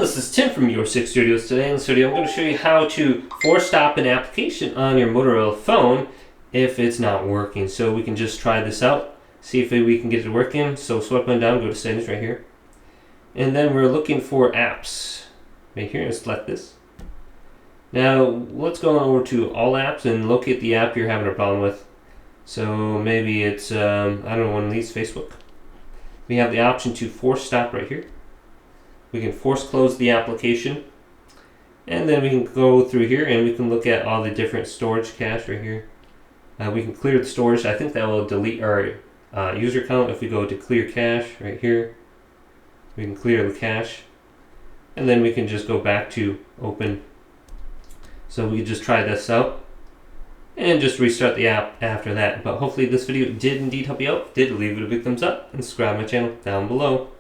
this is Tim from Your 6 Studios. Today in this video I'm going to show you how to force stop an application on your Motorola phone if it's not working. So we can just try this out, see if we can get it working. So swipe on down, go to settings right here. And then we're looking for apps right here and select this. Now let's go over to all apps and locate the app you're having a problem with. So maybe it's, I don't know, one of these, Facebook. We have the option to force stop right here. We can force close the application, and then we can go through here and we can look at all the different storage cache right here. We can clear the storage. I think that will delete our user count. If we go to clear cache right here, we can clear the cache, and then we can just go back to open. So we can just try this out and just restart the app after that. But hopefully this video did indeed help you out. If it did, leave it a big thumbs up and subscribe to my channel down below.